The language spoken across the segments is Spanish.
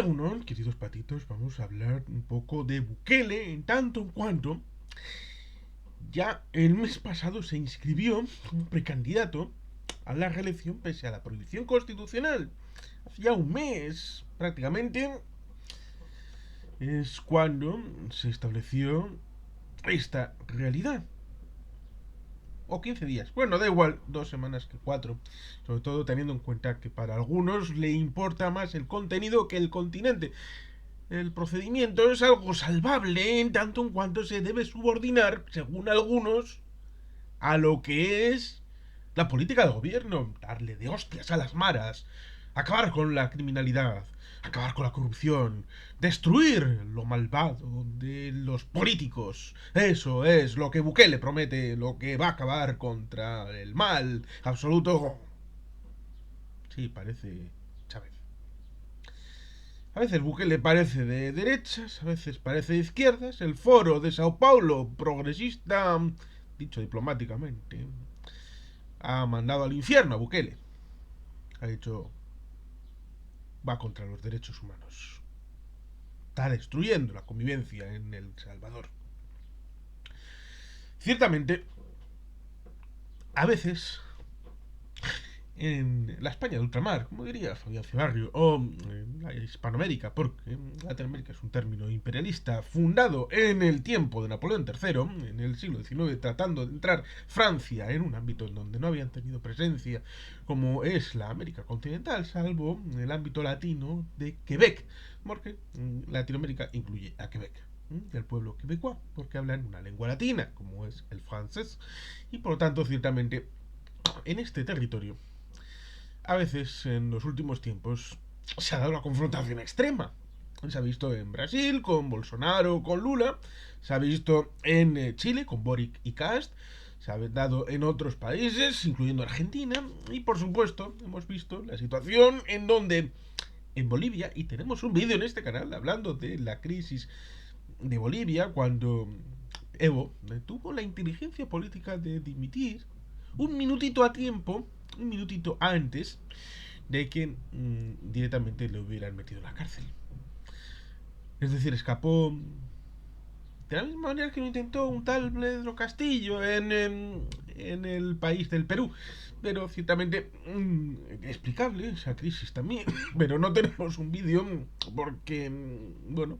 Uno, queridos patitos, vamos a hablar un poco de Bukele, en tanto en cuanto ya el mes pasado se inscribió como precandidato a la reelección pese a la prohibición constitucional. Hace ya un mes, prácticamente, es cuando se estableció esta realidad. O 15 días. Bueno, da igual, 2 semanas que 4. Sobre todo teniendo en cuenta que para algunos le importa más el contenido que el continente. El procedimiento es algo salvable en tanto en cuanto se debe subordinar, según algunos, a lo que es la política del gobierno. Darle de hostias a las maras, acabar con la criminalidad, acabar con la corrupción, destruir lo malvado de los políticos. Eso es lo que Bukele promete, lo que va a acabar contra el mal absoluto. Sí, parece Chávez. A veces Bukele parece de derechas, a veces parece de izquierdas. El foro de Sao Paulo, progresista, dicho diplomáticamente, ha mandado al infierno a Bukele. Ha dicho, va contra los derechos humanos. Está destruyendo la convivencia en El Salvador. Ciertamente, a veces en la España de ultramar, como diría Fabián Cibarrio, o en la Hispanoamérica, porque Latinoamérica es un término imperialista fundado en el tiempo de Napoleón III, en el siglo XIX, tratando de entrar Francia en un ámbito en donde no habían tenido presencia, como es la América continental, salvo el ámbito latino de Quebec, porque Latinoamérica incluye a Quebec del pueblo quebecois, porque hablan una lengua latina, como es el francés, y por lo tanto, ciertamente, en este territorio a veces en los últimos tiempos se ha dado una confrontación extrema. Se ha visto en Brasil con Bolsonaro, con Lula, se ha visto en Chile con Boric y Cast, se ha dado en otros países, incluyendo Argentina, y por supuesto hemos visto la situación en donde en Bolivia, y tenemos un vídeo en este canal hablando de la crisis de Bolivia, cuando Evo tuvo la inteligencia política de dimitir un minutito a tiempo, un minutito antes de que directamente le hubieran metido en la cárcel. Es decir, escapó de la misma manera que lo intentó un tal Pedro Castillo en el país del Perú. Pero ciertamente explicable esa crisis también. Pero no tenemos un vídeo porque, bueno,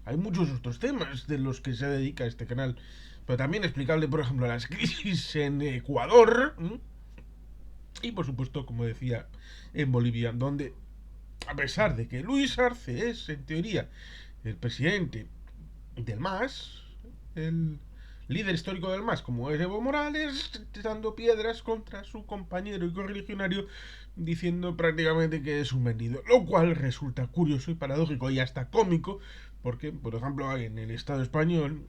hay muchos otros temas de los que se dedica este canal. Pero también explicable, por ejemplo, las crisis en Ecuador. Y por supuesto, como decía, en Bolivia, donde a pesar de que Luis Arce es, en teoría, el presidente del MAS, el líder histórico del MAS, como es Evo Morales, tirando piedras contra su compañero y correligionario, diciendo prácticamente que es un vendido. Lo cual resulta curioso y paradójico y hasta cómico, porque, por ejemplo, en el Estado español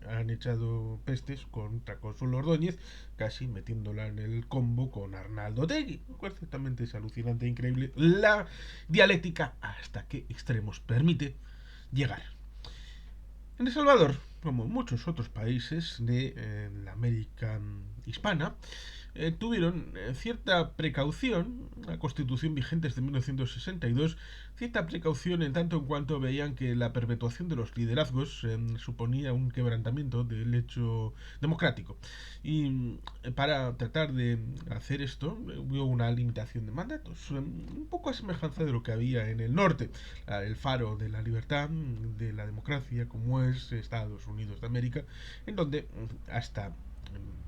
han echado pestes contra Consuelo Ordóñez, casi metiéndola en el combo con Arnaldo Tegui. Lo cual ciertamente es alucinante e increíble la dialéctica hasta qué extremos permite llegar. En El Salvador, como en muchos otros países de la América hispana, tuvieron cierta precaución, la constitución vigente es de 1962, cierta precaución en tanto en cuanto veían que la perpetuación de los liderazgos suponía un quebrantamiento del hecho democrático. Y para tratar de hacer esto, hubo una limitación de mandatos, un poco a semejanza de lo que había en el norte, el faro de la libertad, de la democracia, como es Estados Unidos de América, en donde hasta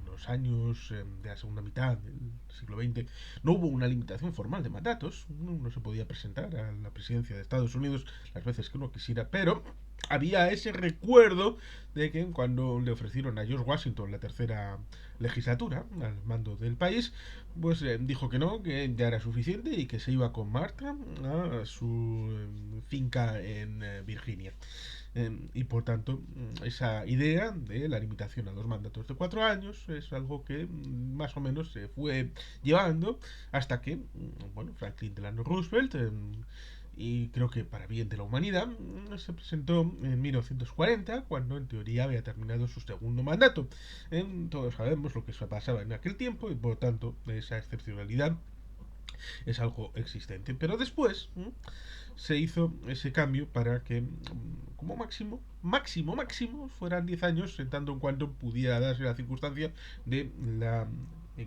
los años de la segunda mitad del siglo XX no hubo una limitación formal de mandatos, uno se podía presentar a la presidencia de Estados Unidos las veces que uno quisiera, pero había ese recuerdo de que cuando le ofrecieron a George Washington la tercera legislatura al mando del país, pues dijo que no, que ya era suficiente y que se iba con Martha a su finca en Virginia. Y por tanto, esa idea de la limitación a los mandatos de 4 años es algo que más o menos se fue llevando hasta que, bueno, Franklin Delano Roosevelt, y creo que para bien de la humanidad, se presentó en 1940, cuando en teoría había terminado su segundo mandato. Todos sabemos lo que pasaba en aquel tiempo y por tanto esa excepcionalidad es algo existente. Pero después se hizo ese cambio para que como máximo fueran 10 años, en tanto en cuanto pudiera darse la circunstancia de la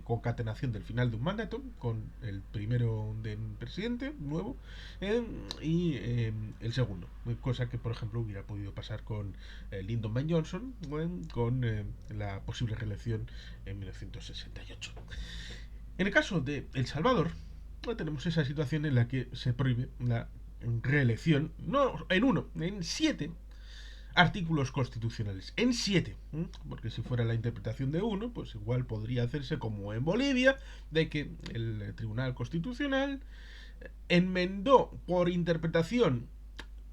concatenación del final de un mandato con el primero del presidente nuevo y el segundo, cosa que por ejemplo hubiera podido pasar con Lyndon B. Johnson con la posible reelección en 1968. En el caso de El Salvador tenemos esa situación en la que se prohíbe la reelección no en uno, en 7 artículos constitucionales. En 7. Porque si fuera la interpretación de uno, pues igual podría hacerse como en Bolivia, de que el Tribunal Constitucional enmendó por interpretación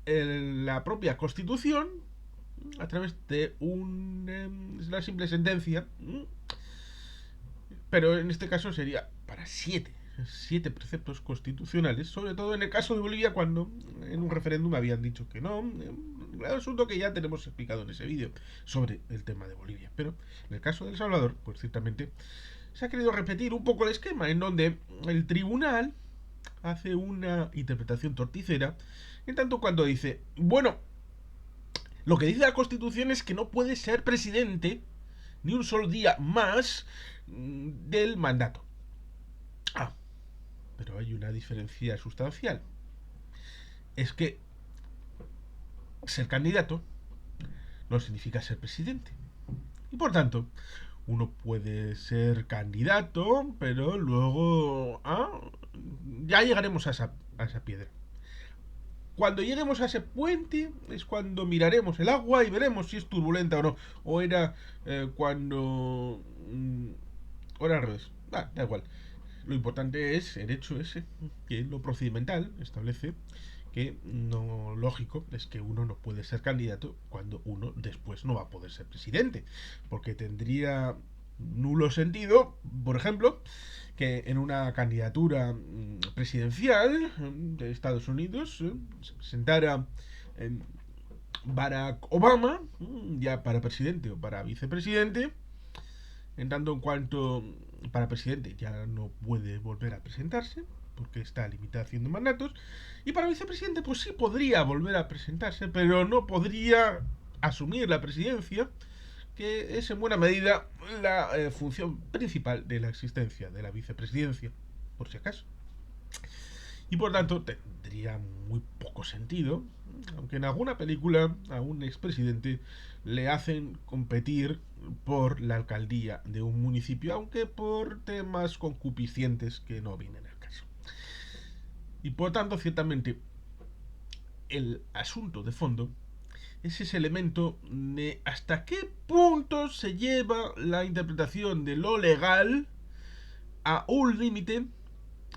la propia Constitución a través de una simple sentencia. Pero en este caso sería para 7 preceptos constitucionales, sobre todo en el caso de Bolivia, cuando en un referéndum habían dicho que no. El asunto que ya tenemos explicado en ese vídeo sobre el tema de Bolivia. Pero en el caso de El Salvador, pues ciertamente se ha querido repetir un poco el esquema, en donde el tribunal hace una interpretación torticera, en tanto cuando dice, bueno, lo que dice la Constitución es que no puede ser presidente ni un solo día más del mandato. Pero hay una diferencia sustancial. Es que ser candidato no significa ser presidente. Y por tanto, uno puede ser candidato, pero luego ya llegaremos a esa piedra. Cuando lleguemos a ese puente es cuando miraremos el agua y veremos si es turbulenta o no. O era cuando... o era al revés. Da igual. Lo importante es el hecho ese, que lo procedimental establece que lo lógico es que uno no puede ser candidato cuando uno después no va a poder ser presidente. Porque tendría nulo sentido, por ejemplo, que en una candidatura presidencial de Estados Unidos se presentara Barack Obama, ya para presidente o para vicepresidente, en tanto en cuanto para presidente ya no puede volver a presentarse porque está a limitación de mandatos, y para vicepresidente pues sí podría volver a presentarse, pero no podría asumir la presidencia, que es en buena medida la función principal de la existencia de la vicepresidencia, por si acaso. Y por tanto tendría muy poco sentido, aunque en alguna película a un expresidente le hacen competir por la alcaldía de un municipio, aunque por temas concupiscientes que no vienen al caso. Y por tanto, ciertamente, el asunto de fondo es ese elemento de hasta qué punto se lleva la interpretación de lo legal a un límite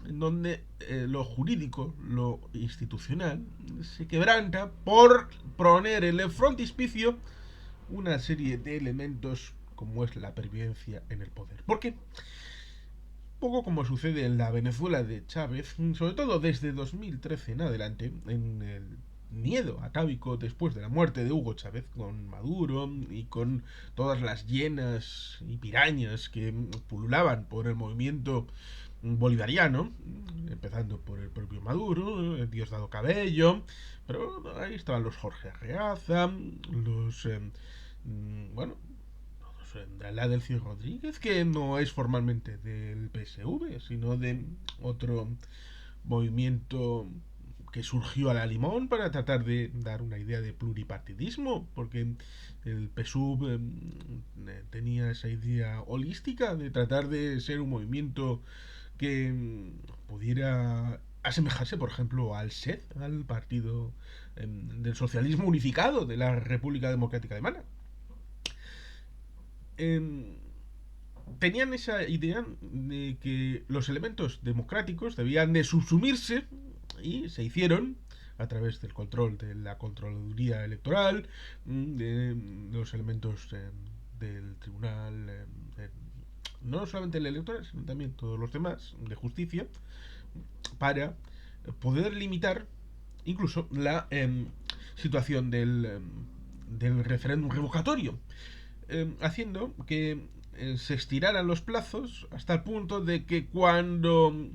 en donde lo jurídico, lo institucional, se quebranta por poner en el frontispicio una serie de elementos como es la pervivencia en el poder. Porque, poco como sucede en la Venezuela de Chávez, sobre todo desde 2013 en adelante, en el miedo atávico después de la muerte de Hugo Chávez, con Maduro y con todas las hienas y pirañas que pululaban por el movimiento bolivariano, empezando por el propio Maduro, el Diosdado Cabello, pero ahí estaban los Jorge Arreaza, los la Delcy Rodríguez, que no es formalmente del PSV, sino de otro movimiento que surgió a la limón para tratar de dar una idea de pluripartidismo, porque el PSUV tenía esa idea holística de tratar de ser un movimiento que pudiera asemejarse, por ejemplo, al SED, al Partido del Socialismo Unificado de la República Democrática Alemana. Tenían esa idea de que los elementos democráticos debían de subsumirse, y se hicieron a través del control de la Contraloría Electoral, de los elementos del Tribunal, no solamente el electoral, sino también todos los demás, de justicia, para poder limitar incluso la situación del referéndum revocatorio, haciendo que se estiraran los plazos hasta el punto de que cuando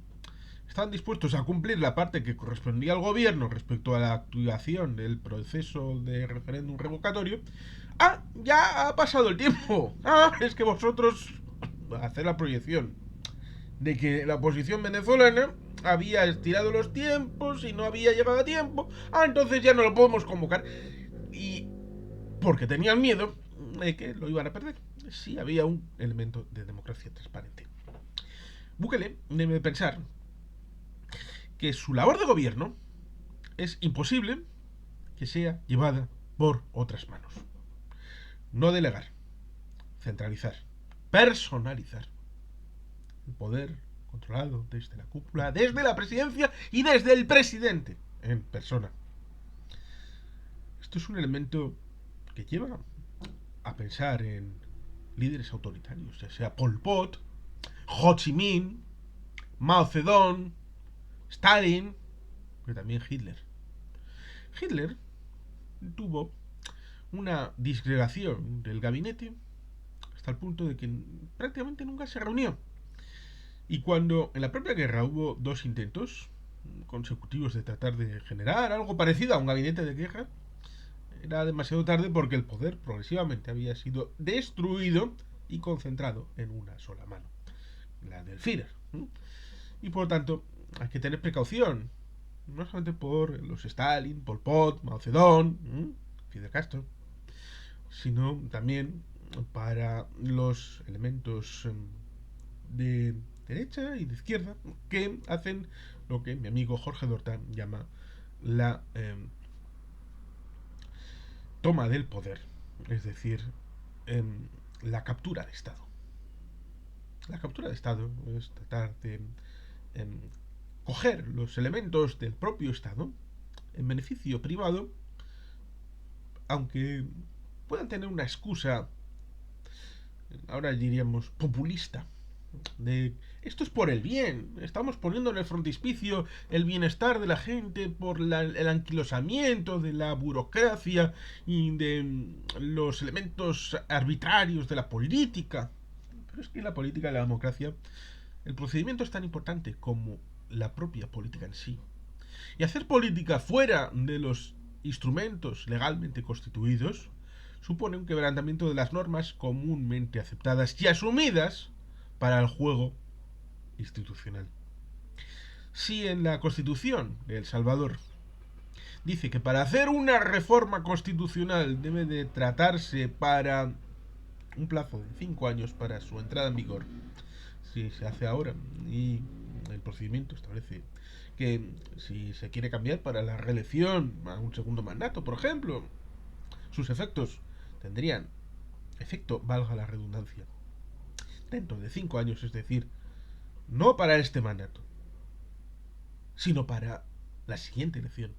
estaban dispuestos a cumplir la parte que correspondía al gobierno respecto a la activación del proceso de referéndum revocatorio. Ah, ya ha pasado el tiempo. Ah, es que vosotros haced la proyección de que la oposición venezolana había estirado los tiempos y no había llegado a tiempo. Ah, entonces ya no lo podemos convocar. Y porque tenían miedo de que lo iban a perder. Sí, había un elemento de democracia transparente. Bukele debe pensar que su labor de gobierno es imposible que sea llevada por otras manos. No delegar, centralizar, personalizar el poder controlado desde la cúpula, desde la presidencia y desde el presidente en persona. Esto es un elemento que lleva a pensar en líderes autoritarios, ya sea Pol Pot, Ho Chi Minh, Mao Zedong, Stalin, pero también Hitler. Hitler tuvo una disgregación del gabinete hasta el punto de que prácticamente nunca se reunió. Y cuando en la propia guerra hubo dos intentos consecutivos de tratar de generar algo parecido a un gabinete de guerra, era demasiado tarde porque el poder progresivamente había sido destruido y concentrado en una sola mano, la del Führer. Y por lo tanto hay que tener precaución, no solamente por los Stalin, Pol Pot, Mao Zedong, Fidel Castro, sino también para los elementos de derecha y de izquierda que hacen lo que mi amigo Jorge Dorta llama la toma del poder, es decir, la captura de Estado. La captura de Estado es tratar de coger los elementos del propio Estado en beneficio privado, aunque puedan tener una excusa, ahora diríamos populista, de esto es por el bien, estamos poniendo en el frontispicio el bienestar de la gente por el anquilosamiento de la burocracia y de los elementos arbitrarios de la política. Pero es que en la política y la democracia el procedimiento es tan importante como la propia política en sí. Y hacer política fuera de los instrumentos legalmente constituidos supone un quebrantamiento de las normas comúnmente aceptadas y asumidas para el juego institucional. Si en la Constitución de El Salvador dice que para hacer una reforma constitucional debe de tratarse para un plazo de 5 años para su entrada en vigor, si se hace ahora y el procedimiento establece que si se quiere cambiar para la reelección a un segundo mandato, por ejemplo, sus efectos tendrían efecto, valga la redundancia, dentro de 5 años, es decir, no para este mandato, sino para la siguiente elección.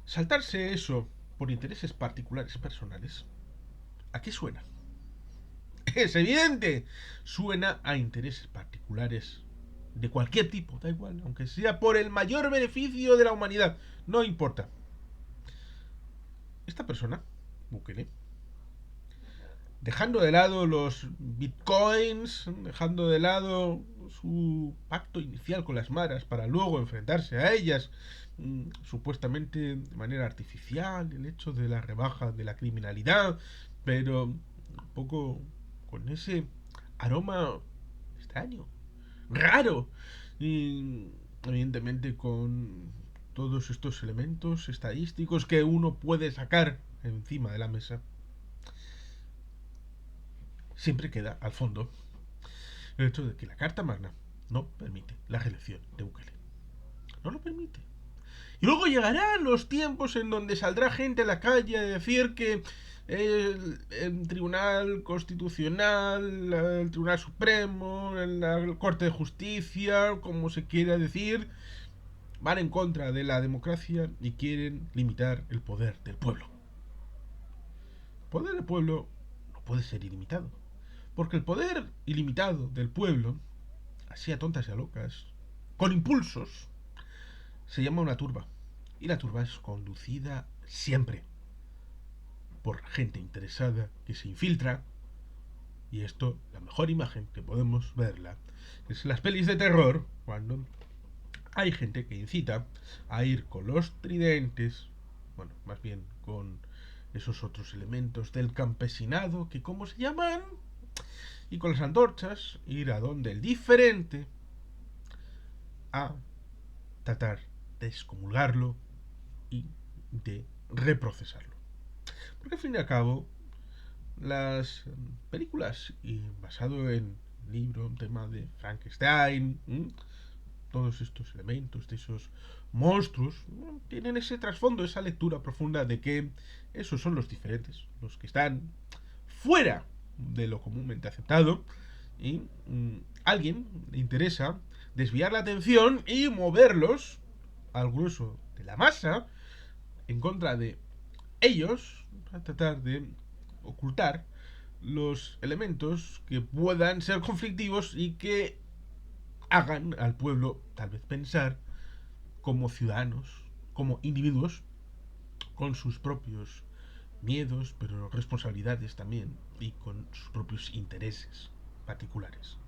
Saltarse eso por intereses particulares personales, ¿a qué suena? Es evidente, suena a intereses particulares de cualquier tipo, da igual, aunque sea por el mayor beneficio de la humanidad, no importa. Esta persona, Bukele, dejando de lado los bitcoins, dejando de lado su pacto inicial con las maras para luego enfrentarse a ellas, supuestamente de manera artificial, el hecho de la rebaja de la criminalidad, pero un poco con ese aroma extraño, raro, y evidentemente con todos estos elementos estadísticos que uno puede sacar encima de la mesa, siempre queda al fondo el hecho de que la Carta Magna no permite la reelección de Bukele. No lo permite. Y luego llegarán los tiempos en donde saldrá gente a la calle a decir que el Tribunal Constitucional, el Tribunal Supremo, la Corte de Justicia, como se quiera decir, van en contra de la democracia y quieren limitar el poder del pueblo. El poder del pueblo no puede ser ilimitado, porque el poder ilimitado del pueblo, así a tontas y a locas, con impulsos, se llama una turba. Y la turba es conducida siempre por gente interesada que se infiltra Y esto, la mejor imagen que podemos verla es en las pelis de terror, cuando hay gente que incita a ir con los tridentes, bueno, más bien con esos otros elementos del campesinado, que ¿cómo se llaman? Y con las antorchas, ir a donde el diferente a tratar de excomulgarlo y de reprocesarlo. Porque al fin y al cabo, las películas y basado en el libro, un tema de Frankenstein, todos estos elementos de esos monstruos, tienen ese trasfondo, esa lectura profunda de que esos son los diferentes, los que están fuera de lo comúnmente aceptado, y a alguien le interesa desviar la atención y moverlos al grueso de la masa en contra de ellos, a tratar de ocultar los elementos que puedan ser conflictivos y que hagan al pueblo tal vez pensar como ciudadanos, como individuos, con sus propios miedos, pero responsabilidades también, y con sus propios intereses particulares.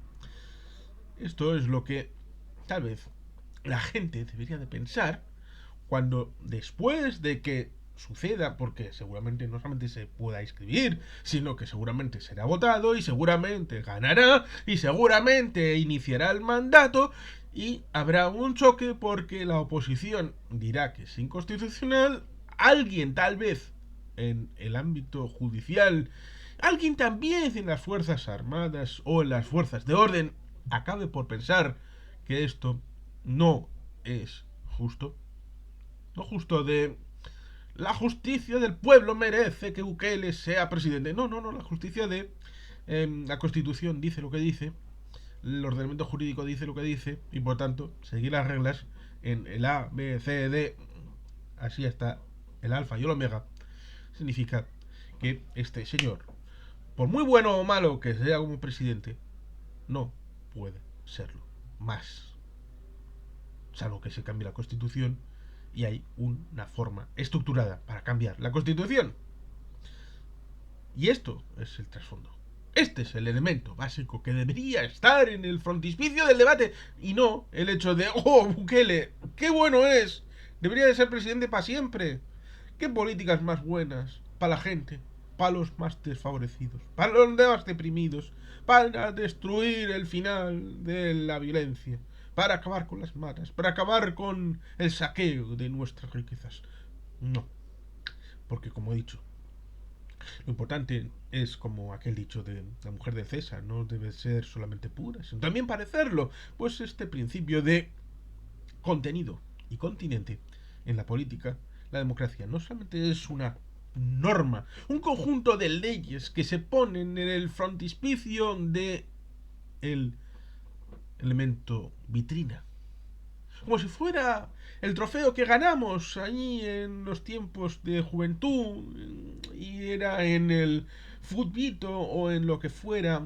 Esto es lo que tal vez la gente debería de pensar cuando después de que suceda, porque seguramente no solamente se pueda inscribir, sino que seguramente será votado y seguramente ganará y seguramente iniciará el mandato y habrá un choque porque la oposición dirá que es inconstitucional, alguien tal vez en el ámbito judicial, alguien también en las Fuerzas Armadas o en las Fuerzas de Orden acabe por pensar que esto no es justo. No justo de la justicia del pueblo merece que Bukele sea presidente. No, no, no, la justicia de la Constitución dice lo que dice, el ordenamiento jurídico dice lo que dice, y por tanto, seguir las reglas en el A, B, C, D, así hasta el alfa y el omega, significa que este señor, por muy bueno o malo que sea como presidente, no puede serlo más. Salvo que se cambie la Constitución y hay una forma estructurada para cambiar la Constitución. Y esto es el trasfondo. Este es el elemento básico que debería estar en el frontispicio del debate y no el hecho de, oh, Bukele, qué bueno es, debería de ser presidente para siempre. ¿Qué políticas más buenas para la gente? Para los más desfavorecidos, para los más deprimidos, para destruir el final de la violencia, para acabar con las matas, para acabar con el saqueo de nuestras riquezas. No, porque como he dicho, lo importante es como aquel dicho de la mujer de César, no debe ser solamente pura, sino también parecerlo. Pues este principio de contenido y continente en la política, la democracia no solamente es una norma, un conjunto de leyes que se ponen en el frontispicio de el elemento vitrina, como si fuera el trofeo que ganamos allí en los tiempos de juventud y era en el futbito o en lo que fuera.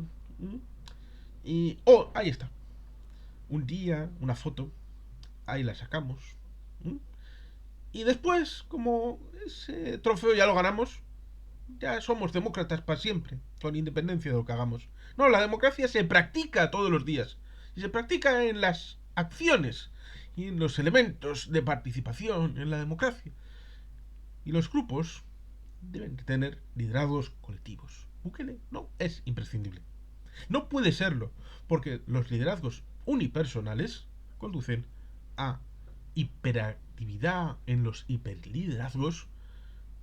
Y oh, ahí está, un día una foto, ahí la sacamos. Y después, como ese trofeo ya lo ganamos, ya somos demócratas para siempre, con independencia de lo que hagamos. No, la democracia se practica todos los días. Y se practica en las acciones y en los elementos de participación en la democracia. Y los grupos deben tener liderazgos colectivos. Bukele no es imprescindible. No puede serlo, porque los liderazgos unipersonales conducen a hiperactividad en los hiperliderazgos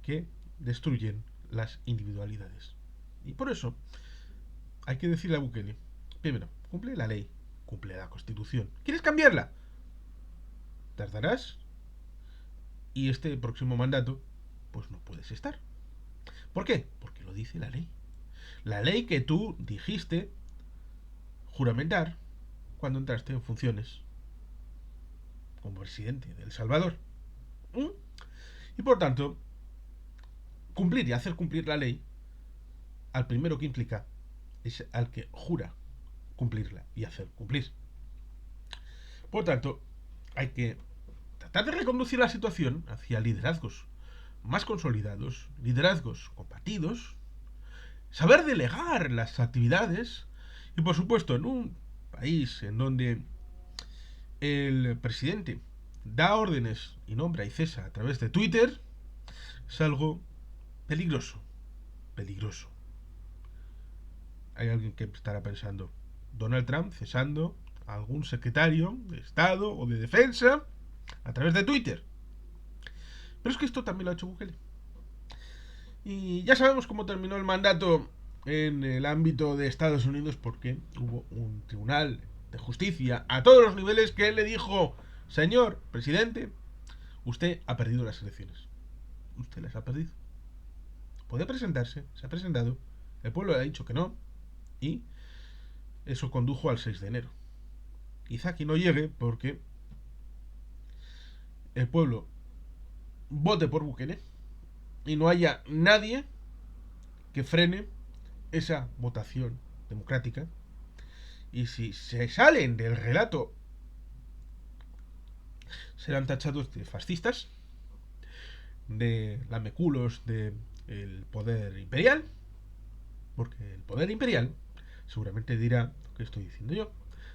que destruyen las individualidades. Y por eso hay que decirle a Bukele, primero, cumple la ley, cumple la Constitución. ¿Quieres cambiarla? Tardarás y este próximo mandato pues no puedes estar. ¿Por qué? Porque lo dice la ley. La ley que tú dijiste juramentar cuando entraste en funciones como presidente de El Salvador. Y por tanto, cumplir y hacer cumplir la ley al primero que implica es al que jura cumplirla y hacer cumplir. Por tanto, hay que tratar de reconducir la situación hacia liderazgos más consolidados, liderazgos compartidos, saber delegar las actividades y, por supuesto, en un país en donde el presidente da órdenes y nombra y cesa a través de Twitter, es algo peligroso. Peligroso. Hay alguien que estará pensando, Donald Trump cesando a algún secretario de Estado o de Defensa a través de Twitter. Pero es que esto también lo ha hecho Bukele. Y ya sabemos cómo terminó el mandato en el ámbito de Estados Unidos, porque hubo un tribunal de justicia a todos los niveles que le dijo: señor presidente, usted ha perdido las elecciones. Usted las ha perdido. Puede presentarse, se ha presentado, el pueblo le ha dicho que no, y eso condujo al 6 de enero. Quizá aquí no llegue porque el pueblo vote por Bukele y no haya nadie que frene esa votación democrática. Y si se salen del relato, serán tachados de fascistas, de lameculos del poder imperial, porque el poder imperial seguramente dirá lo que estoy diciendo yo,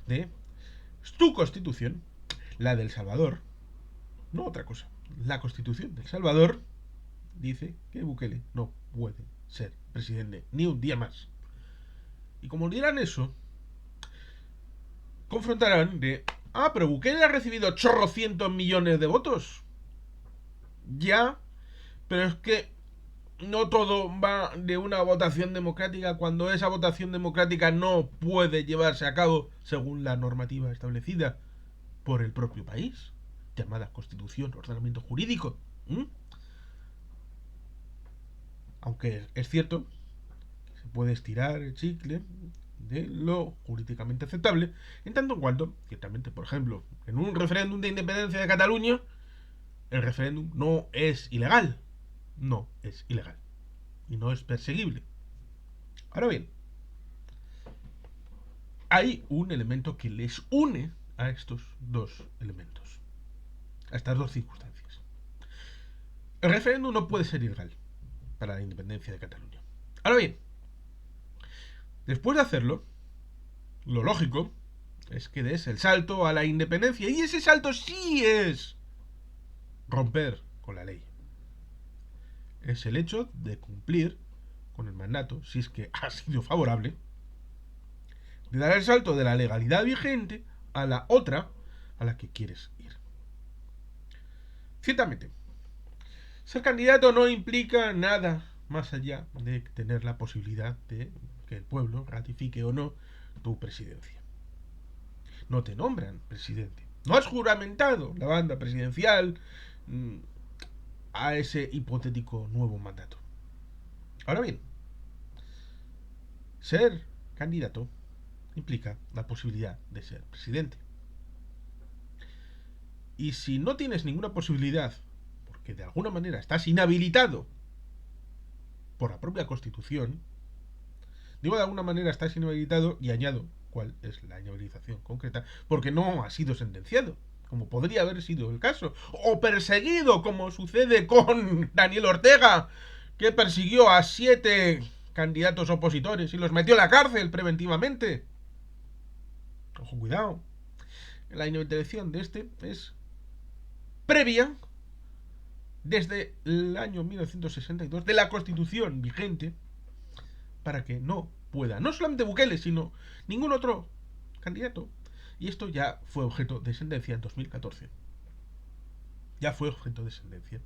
de tu constitución, la del Salvador, no otra cosa. La constitución del Salvador dice que Bukele no puede ser presidente ni un día más. Y como dirán eso, confrontarán de: pero Bukele ha recibido chorrocientos millones de votos. Ya, pero es que no todo va de una votación democrática cuando esa votación democrática no puede llevarse a cabo según la normativa establecida por el propio país, llamada Constitución, ordenamiento jurídico. Aunque es cierto que se puede estirar el chicle de lo jurídicamente aceptable, en tanto en cuanto, ciertamente, por ejemplo, en un referéndum de independencia de Cataluña, el referéndum no es ilegal. No es ilegal. Y no es perseguible. Ahora bien, hay un elemento que les une a estos dos elementos, a estas dos circunstancias. El referéndum no puede ser ilegal para la independencia de Cataluña. Ahora bien, después de hacerlo, lo lógico es que des el salto a la independencia, y ese salto sí es romper con la ley. Es el hecho de cumplir con el mandato, si es que ha sido favorable, de dar el salto de la legalidad vigente a la otra a la que quieres ir. Ciertamente, ser candidato no implica nada más allá de tener la posibilidad de que el pueblo ratifique o no tu presidencia. No te nombran presidente. No has juramentado la banda presidencial a ese hipotético nuevo mandato. Ahora bien, ser candidato implica la posibilidad de ser presidente. Y si no tienes ninguna posibilidad, porque de alguna manera estás inhabilitado por la propia Constitución, digo de alguna manera estás inhabilitado y añado cuál es la inhabilitación concreta, porque no ha sido sentenciado, como podría haber sido el caso, o perseguido, como sucede con Daniel Ortega, que persiguió a 7 candidatos opositores y los metió en la cárcel preventivamente. Ojo, cuidado. La inhabilitación de este es previa desde el año 1962 de la Constitución vigente, para que no pueda, no solamente Bukele, sino ningún otro candidato. Y esto ya fue objeto de sentencia en 2014. Ya fue objeto de sentencia.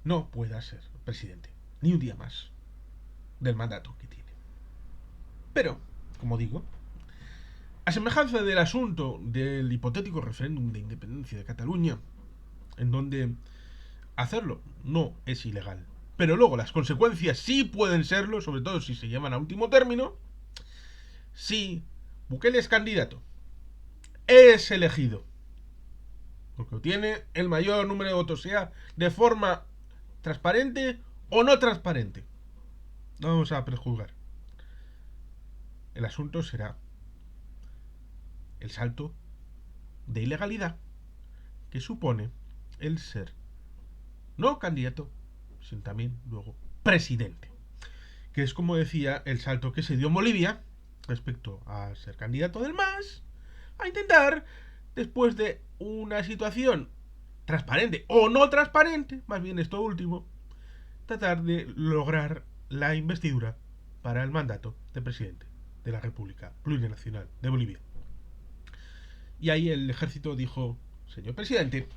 No pueda ser presidente ni un día más del mandato que tiene. Pero, como digo, a semejanza del asunto del hipotético referéndum de independencia de Cataluña, en donde hacerlo no es ilegal, pero luego las consecuencias sí pueden serlo, sobre todo si se llevan a último término, si Bukele es candidato, es elegido, porque obtiene el mayor número de votos, sea de forma transparente o no transparente. No vamos a prejuzgar. El asunto será el salto de ilegalidad que supone el ser no candidato, sino también luego presidente. que es, como decía, el salto que se dio en Bolivia respecto a ser candidato del MAS a intentar, después de una situación transparente o no transparente, más bien esto último, tratar de lograr la investidura para el mandato de presidente de la República Plurinacional de Bolivia. Y ahí el ejército dijo: señor presidente,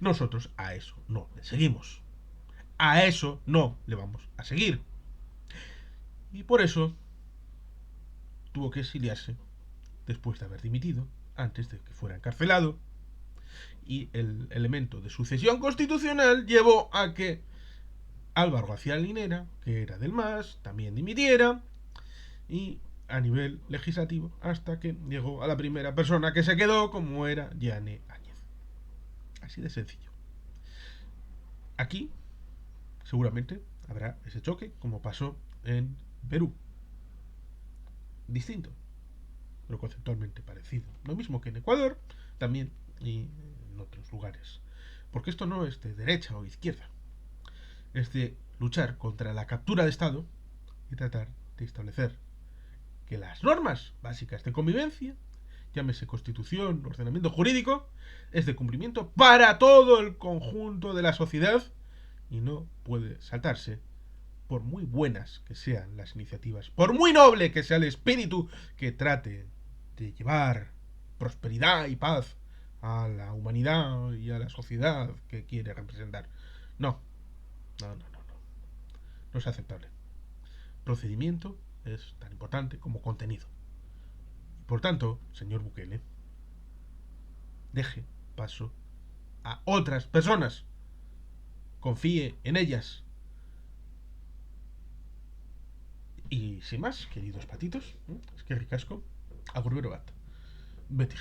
nosotros a eso no le seguimos. A eso no le vamos a seguir. Y por eso tuvo que exiliarse después de haber dimitido, antes de que fuera encarcelado. Y el elemento de sucesión constitucional llevó a que Álvaro García Linera, que era del MAS, también dimitiera. Y a nivel legislativo, hasta que llegó a la primera persona que se quedó, como era Yane Áñez. Así de sencillo. Aquí seguramente habrá ese choque, como pasó en Perú. Distinto, pero conceptualmente parecido. Lo mismo que en Ecuador, también, y en otros lugares. Porque esto no es de derecha o izquierda. Es de luchar contra la captura de Estado y tratar de establecer que las normas básicas de convivencia, llámese constitución, ordenamiento jurídico, es de cumplimiento para todo el conjunto de la sociedad y no puede saltarse, por muy buenas que sean las iniciativas, por muy noble que sea el espíritu que trate de llevar prosperidad y paz a la humanidad y a la sociedad que quiere representar. No, no, no, no, no. No es aceptable. Procedimiento es tan importante como contenido. Por tanto, señor Bukele, deje paso a otras personas. Confíe en ellas. Y sin más, queridos patitos, es que ricasco, agur bat. Beti